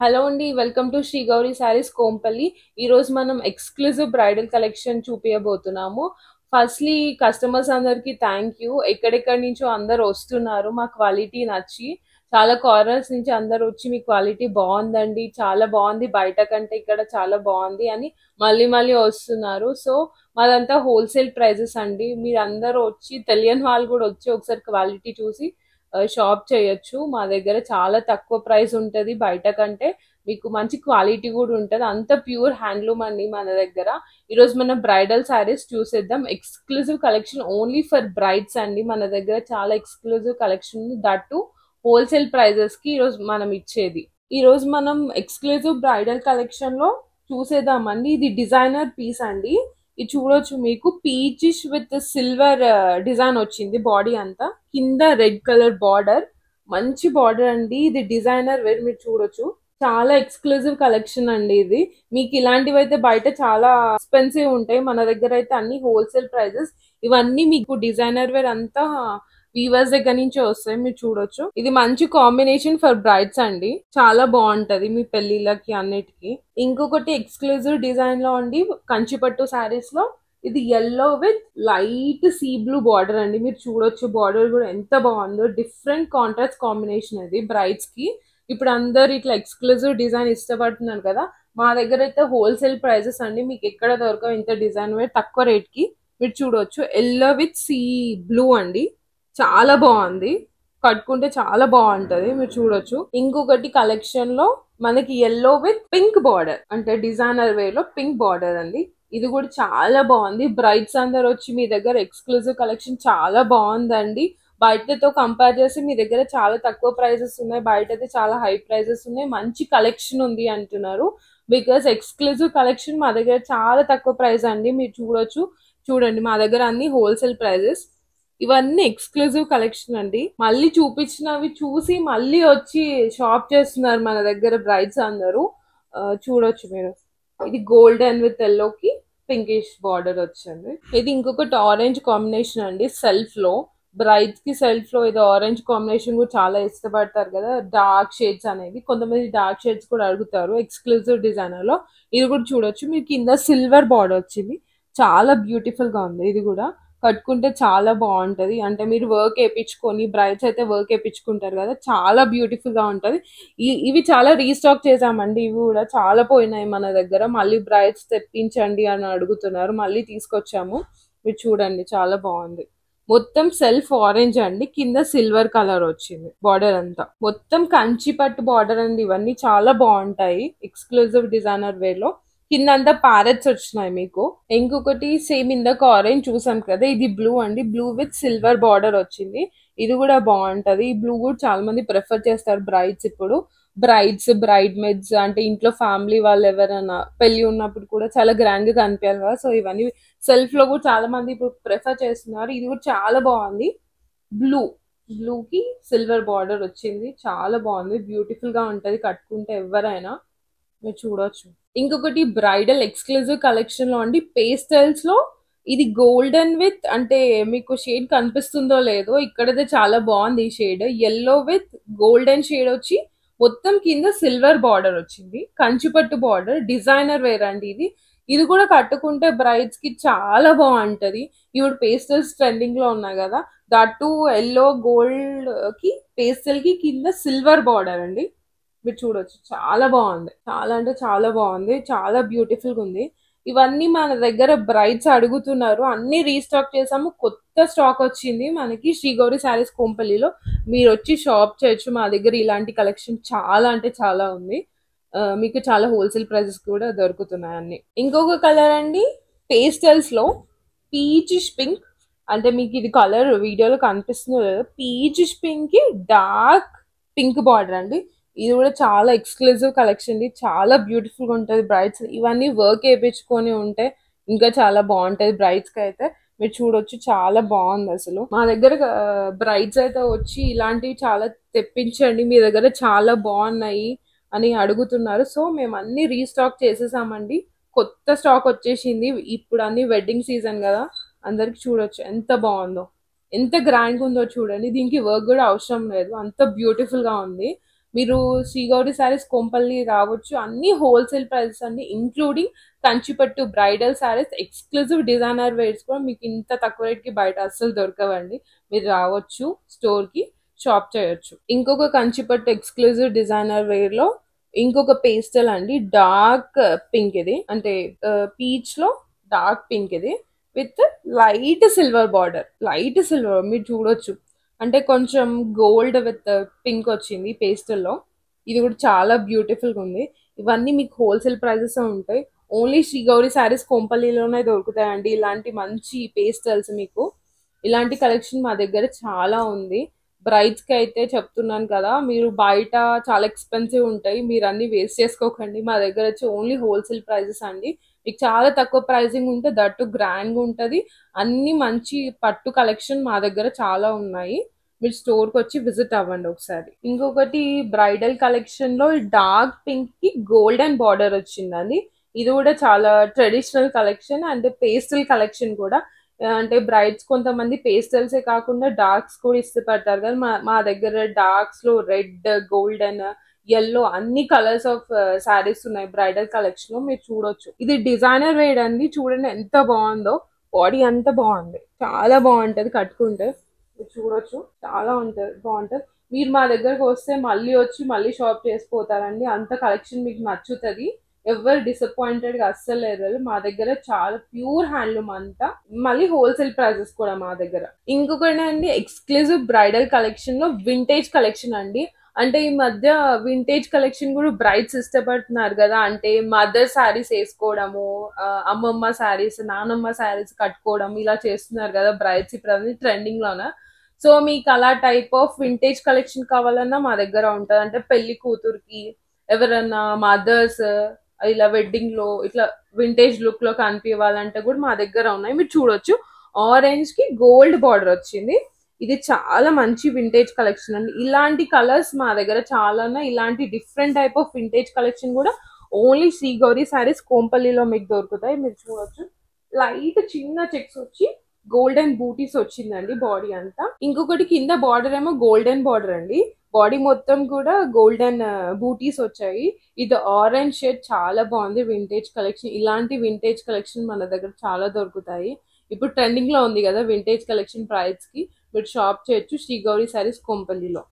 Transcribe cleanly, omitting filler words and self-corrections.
Hello అండి. Welcome to Shri Gauri sarees Kompally. ఈరోజు మనం ఎక్స్క్లూజివ్ బ్రైడల్ కలెక్షన్ చూపించబోతున్నాము. ఫస్ట్లీ కస్టమర్స్ అందరికి థ్యాంక్ యూ. ఎక్కడెక్కడి నుంచో అందరు వస్తున్నారు మా క్వాలిటీ నచ్చి. చాలా కార్నర్స్ నుంచి అందరు వచ్చి మీ క్వాలిటీ బాగుందండి, చాలా బాగుంది, బయట కంటే ఇక్కడ చాలా బాగుంది అని మళ్ళీ మళ్ళీ వస్తున్నారు. సో మాదంతా హోల్సేల్ ప్రైజెస్ అండి. మీరు అందరూ వచ్చి, తెలియని వాళ్ళు కూడా వచ్చి ఒకసారి క్వాలిటీ చూసి షాప్ చేయొచ్చు. మా దగ్గర చాలా తక్కువ ప్రైస్ ఉంటుంది బయట కంటే. మీకు మంచి క్వాలిటీ కూడా ఉంటుంది. అంత ప్యూర్ హ్యాండ్లూమ్ అండి మన దగ్గర. ఈరోజు మనం బ్రైడల్ శారీస్ చూసేద్దాం. Exclusive collection only for brides అండి. మన దగ్గర చాలా ఎక్స్క్లూజివ్ కలెక్షన్ ఉంది, దట్ టు హోల్సేల్ ప్రైజెస్ కి ఈరోజు మనం ఇచ్చేది. ఈరోజు మనం ఎక్స్క్లూజివ్ బ్రైడల్ కలెక్షన్ లో చూసేద్దామండి. ఇది డిజైనర్ పీస్ అండి. ఇది చూడొచ్చు, మీకు పీచిష్ విత్ సిల్వర్ డిజైన్ వచ్చింది. బాడీ అంతా కింద రెడ్ కలర్ బార్డర్, మంచి బార్డర్ అండి. ఇది డిజైనర్ వేర్, మీరు చూడొచ్చు. చాలా ఎక్స్క్లూజివ్ కలెక్షన్ అండి ఇది. మీకు ఇలాంటివి అయితే బయట చాలా ఎక్స్పెన్సివ్ ఉంటాయి, మన దగ్గర అయితే అన్ని హోల్సేల్ ప్రైజెస్. ఇవన్నీ మీకు డిజైనర్ వేర్ అంతా వీవర్స్ దగ్గర నుంచి వస్తాయి, మీరు చూడొచ్చు. ఇది మంచి కాంబినేషన్ ఫర్ బ్రైడ్స్ అండి, చాలా బాగుంటది మీ పెళ్లిళ్ళకి అన్నిటికి. ఇంకొకటి ఎక్స్క్లూజివ్ డిజైన్ లో అండి, కంచిపట్టు శారీస్ లో ఇది yellow with light sea blue border అండి. మీరు చూడొచ్చు బార్డర్ కూడా ఎంత బాగుందో. డిఫరెంట్ కాంట్రాస్ట్ కాంబినేషన్ అది బ్రైడ్స్ కి. ఇప్పుడు అందరు ఇట్లా ఎక్స్క్లూజివ్ డిజైన్ ఇష్టపడుతున్నారు కదా, మా దగ్గర అయితే హోల్సేల్ ప్రైజెస్ అండి. మీకు ఎక్కడ దొరకవు ఇంత డిజైన్ వేర్ తక్కువ రేట్ కి. మీరు చూడొచ్చు ఎల్లో విత్ సీ బ్లూ అండి, చాలా బాగుంది. కట్టుకుంటే చాలా బాగుంటది, మీరు చూడొచ్చు. ఇంకొకటి కలెక్షన్ లో మనకి ఎల్లో విత్ పింక్ బార్డర్, అంటే డిజైనర్ వే లో పింక్ బార్డర్ అండి. ఇది కూడా చాలా బాగుంది. బ్రైడ్స్ అందరు వచ్చి మీ దగ్గర ఎక్స్క్లూజివ్ కలెక్షన్ చాలా బాగుందండి. బయటతో కంపేర్ చేసి మీ దగ్గర చాలా తక్కువ ప్రైజెస్ ఉన్నాయి, బయట అయితే చాలా హై ప్రైజెస్ ఉన్నాయి. మంచి కలెక్షన్ ఉంది అంటున్నారు, బికాస్ ఎక్స్క్లూజివ్ కలెక్షన్ మా దగ్గర చాలా తక్కువ ప్రైస్ అండి. మీరు చూడొచ్చు, చూడండి మా దగ్గర అన్ని హోల్సేల్ ప్రైజెస్. ఇవన్నీ ఎక్స్క్లూజివ్ కలెక్షన్ అండి. మళ్ళీ చూపించినవి చూసి మళ్ళీ వచ్చి షాప్ చేస్తున్నారు మన దగ్గర బ్రైడ్స్ అందరూ. చూడొచ్చు మీరు. ఇది గోల్డెన్ విత్ ఎల్లోకి పింకిష్ బార్డర్ వచ్చింది. ఇది ఇంకొకటి ఆరెంజ్ కాంబినేషన్ అండి. సెల్ఫ్ లో బ్రైడ్స్ కి సెల్ఫ్ లో ఇది ఆరెంజ్ కాంబినేషన్ కూడా చాలా ఇష్టపడతారు కదా, డార్క్ షేడ్స్ అనేవి. కొంతమంది డార్క్ షేడ్స్ కూడా అడుగుతారు ఎక్స్క్లూజివ్ డిజైనర్ లో. ఇది కూడా చూడొచ్చు, మీరు కింద సిల్వర్ బార్డర్ వచ్చింది, చాలా బ్యూటిఫుల్ గా ఉంది. ఇది కూడా కట్టుకుంటే చాలా బాగుంటది. అంటే మీరు వర్క్ వేయించుకొని, బ్రైడ్స్ అయితే వర్క్ వేయించుకుంటారు కదా, చాలా బ్యూటిఫుల్ గా ఉంటది. ఇవి చాలా రీస్టాక్ చేసామండి. ఇవి కూడా చాలా పోయినాయి మన దగ్గర. మళ్ళీ బ్రైడ్స్ తెప్పించండి అని అడుగుతున్నారు, మళ్ళీ తీసుకొచ్చాము. మీరు చూడండి, చాలా బాగుంది. మొత్తం సెల్ఫ్ ఆరెంజ్ అండి, కింద సిల్వర్ కలర్ వచ్చింది. బార్డర్ అంతా మొత్తం కంచి పట్టు బార్డర్ అండి. ఇవన్నీ చాలా బాగుంటాయి ఎక్స్క్లూజివ్ డిజైనర్ వే లో. కింద అంతా ప్యారెట్స్ వచ్చినాయి మీకు. ఇంకొకటి సేమ్ ఇందాక ఆరెంజ్ చూసాం కదా, ఇది బ్లూ అండి. బ్లూ విత్ సిల్వర్ బార్డర్ వచ్చింది. ఇది కూడా బాగుంటది. ఈ బ్లూ కూడా చాలా మంది ప్రిఫర్ చేస్తారు బ్రైడ్స్. ఇప్పుడు బ్రైడ్స్, బ్రైడ్ మెడ్స్ అంటే ఇంట్లో ఫ్యామిలీ వాళ్ళు ఎవరైనా పెళ్లి ఉన్నప్పుడు కూడా చాలా గ్రాండ్ గా కనిపించాలి కదా, సో ఇవన్నీ సెల్ఫ్ లో కూడా చాలా మంది ఇప్పుడు ప్రిఫర్ చేస్తున్నారు. ఇది కూడా చాలా బాగుంది. బ్లూ, బ్లూ కి సిల్వర్ బార్డర్ వచ్చింది, చాలా బాగుంది. బ్యూటిఫుల్ గా ఉంటది కట్టుకుంటే ఎవరైనా, మీరు చూడొచ్చు. ఇంకొకటి బ్రైడల్ ఎక్స్క్లూజివ్ కలెక్షన్ లో అండి, పేస్టల్స్ లో ఇది గోల్డెన్ విత్, అంటే మీకు షేడ్ కనిపిస్తుందో లేదో, ఇక్కడైతే చాలా బాగుంది ఈ shade. Yellow with golden shade వచ్చి మొత్తం కింద సిల్వర్ బార్డర్ వచ్చింది, కంచిపట్టు బార్డర్. డిజైనర్ వేర్ అండి ఇది. ఇది కూడా కట్టుకుంటే బ్రైడ్స్ కి చాలా బాగుంటది. ఇప్పుడు పేస్టల్స్ ట్రెండింగ్ లో ఉన్నాయి కదా, దట్ టు ఎల్లో గోల్డ్ కి పేస్టల్ కి కింద సిల్వర్ బార్డర్ అండి. మీరు చూడొచ్చు, చాలా బాగుంది. చాలా అంటే చాలా బాగుంది, చాలా బ్యూటిఫుల్ గా ఉంది. ఇవన్నీ మన దగ్గర బ్రైడ్స్ అడుగుతున్నారు, అన్ని రీస్టాక్ చేసాము. కొత్త స్టాక్ వచ్చింది మనకి శ్రీ గౌరీ శారీస్ కోంపల్లిలో. మీరు వచ్చి షాప్ చేయొచ్చు, మా దగ్గర ఇలాంటి కలెక్షన్ చాలా అంటే చాలా ఉంది. మీకు చాలా హోల్సేల్ ప్రైజెస్ కూడా దొరుకుతున్నాయి అన్ని. ఇంకొక కలర్ అండి, పేస్టల్స్ లో పీచిష్ పింక్, అంటే మీకు ఇది కలర్ వీడియోలో కనిపిస్తుందో లేదో, పీచిష్ పింక్ కి డార్క్ పింక్ బార్డర్ అండి. ఇది కూడా చాలా ఎక్స్క్లూజివ్ కలెక్షన్, చాలా బ్యూటిఫుల్ గా ఉంటది బ్రైడ్స్. ఇవన్నీ వర్క్ వేయించుకొని ఉంటే ఇంకా చాలా బాగుంటది బ్రైడ్స్ కి అయితే. మీరు చూడొచ్చు, చాలా బాగుంది అసలు. మా దగ్గర బ్రైడ్స్ అయితే వచ్చి ఇలాంటివి చాలా తెప్పించండి, మీ దగ్గర చాలా బాగున్నాయి అని అడుగుతున్నారు. సో మేము అన్ని రీస్టాక్ చేసేసామండి, కొత్త స్టాక్ వచ్చేసింది. ఇప్పుడు అన్ని వెడ్డింగ్ సీజన్ కదా, అందరికి చూడొచ్చు ఎంత బాగుందో, ఎంత గ్రాండ్ గా ఉందో చూడండి. దీనికి వర్క్ కూడా అవసరం లేదు, అంత బ్యూటిఫుల్ గా ఉంది. మీరు శ్రీగౌరి సారీస్ కొంపల్లి రావచ్చు. అన్ని హోల్సేల్ ప్రైసెస్ అండి, ఇంక్లూడింగ్ కంచిపట్టు bridal sarees, exclusive designer wears కూడా మీకు ఇంత తక్కువ రేట్కి బయట అస్సలు దొరకవండి. మీరు రావచ్చు స్టోర్కి, షాప్ చేయొచ్చు. ఇంకొక కంచిపట్టు ఎక్స్క్లూజివ్ డిజైనర్ వేర్ లో ఇంకొక పేస్టల్ అండి, డార్క్ పింక్. ఇది అంటే పీచ్ లో డార్క్ పింక్ ఇది, with light silver border. Light silver మీరు చూడొచ్చు, అంటే కొంచెం గోల్డ్ విత్ పింక్ వచ్చింది పేస్టల్లో. ఇది కూడా చాలా బ్యూటిఫుల్గా ఉంది. ఇవన్నీ మీకు హోల్సేల్ ప్రైజెస్ ఉంటాయి. ఓన్లీ శ్రీగౌరి శారీస్ కొంపల్లిలోనే దొరుకుతాయండి ఇలాంటి మంచి పేస్టల్స్. మీకు ఇలాంటి కలెక్షన్ మా దగ్గర చాలా ఉంది. బ్రైడ్స్కి అయితే చెప్తున్నాను కదా, మీరు బయట చాలా ఎక్స్పెన్సివ్ ఉంటాయి, మీరు అన్ని వేస్ట్ చేసుకోకండి. మా దగ్గర వచ్చి ఓన్లీ హోల్సేల్ ప్రైజెస్ అండి. మీకు చాలా తక్కువ ప్రైజింగ్ ఉంటే దట్టు గ్రాండ్గా ఉంటుంది. అన్ని మంచి పట్టు కలెక్షన్ మా దగ్గర చాలా ఉన్నాయి. మీరు స్టోర్కి వచ్చి విజిట్ అవ్వండి ఒకసారి. ఇంకొకటి బ్రైడల్ కలెక్షన్లో డార్క్ పింక్కి గోల్డెన్ బార్డర్ వచ్చిందండి. ఇది కూడా చాలా traditional collection and pastel collection కూడా. అంటే బ్రైడ్స్ కొంతమంది పేస్టల్సే కాకుండా డార్క్స్ కూడా ఇష్టపడతారు కదా. మా దగ్గర డార్క్స్లో రెడ్, గోల్డెన్, ఎల్లో అన్ని కలర్స్ ఆఫ్ శారీస్ ఉన్నాయి బ్రైడల్ కలెక్షన్ లో. మీరు చూడొచ్చు. ఇది డిజైనర్ వేర్ అండి, చూడండి ఎంత బాగుందో. బాడీ అంత బాగుంది, చాలా బాగుంటది కట్టుకుంటే. మీరు చూడొచ్చు, చాలా బాగుంటది. మీరు మా దగ్గరకు వస్తే మళ్ళీ వచ్చి మళ్ళీ షాప్ చేసిపోతారండి, అంత కలెక్షన్ మీకు నచ్చుతుంది. ఎవరు డిసప్పాయింటెడ్ గా అస్సలు లేదు. మా దగ్గర చాలా ప్యూర్ హ్యాండ్లూమ్ అంతా, మళ్ళీ హోల్సేల్ ప్రైజెస్ కూడా మా దగ్గర. ఇంకొకటి అండి, ఎక్స్క్లూజివ్ బ్రైడల్ కలెక్షన్ లో వింటేజ్ కలెక్షన్ అండి. అంటే ఈ మధ్య వింటేజ్ కలెక్షన్ కూడా బ్రైడ్స్ ఇష్టపడుతున్నారు కదా. అంటే మదర్ శారీస్ వేసుకోవడము, అమ్మమ్మ శారీస్, నానమ్మ శారీస్ కట్టుకోవడం ఇలా చేస్తున్నారు కదా బ్రైడ్స్. ఇప్పుడు అది ట్రెండింగ్ లోన. సో మీకు అలా టైప్ ఆఫ్ వింటేజ్ కలెక్షన్ కావాలన్నా మా దగ్గర ఉంటుంది. అంటే పెళ్లి కూతురికి, ఎవరన్నా మదర్స్ ఇలా వెడ్డింగ్ లో ఇట్లా వింటేజ్ లుక్ లో కనిపించాలంటే కూడా మా దగ్గర ఉన్నాయి. మీరు చూడొచ్చు. ఆరెంజ్ కి గోల్డ్ బార్డర్ వచ్చింది. ఇది చాలా మంచి వింటేజ్ కలెక్షన్ అండి. ఇలాంటి కలర్స్ మా దగ్గర చాలా ఉన్నాయి. ఇలాంటి different type of vintage collection కూడా ఓన్లీ శ్రీగౌరి శారీస్ కోంపల్లిలో మీకు దొరుకుతాయి. మీరు చూడొచ్చు. లైట్ చిన్న చెక్స్ వచ్చి గోల్డెన్ బూటీస్ వచ్చిందండి బాడీ అంతా. ఇంకొకటి కింద బార్డర్ ఏమో గోల్డెన్ బార్డర్ అండి, బాడీ మొత్తం కూడా గోల్డెన్ బూటీస్ వచ్చాయి. ఇది ఆరెంజ్ షేడ్, చాలా బాగుంది వింటేజ్ కలెక్షన్. ఇలాంటి వింటేజ్ కలెక్షన్ మన దగ్గర చాలా దొరుకుతాయి. ఇప్పుడు ట్రెండింగ్ లో ఉంది కదా వింటేజ్ కలెక్షన్. ప్రైస్ కి మీరు షాప్ చేయొచ్చు శ్రీగౌరి శారీస్ కొంపల్లిలో.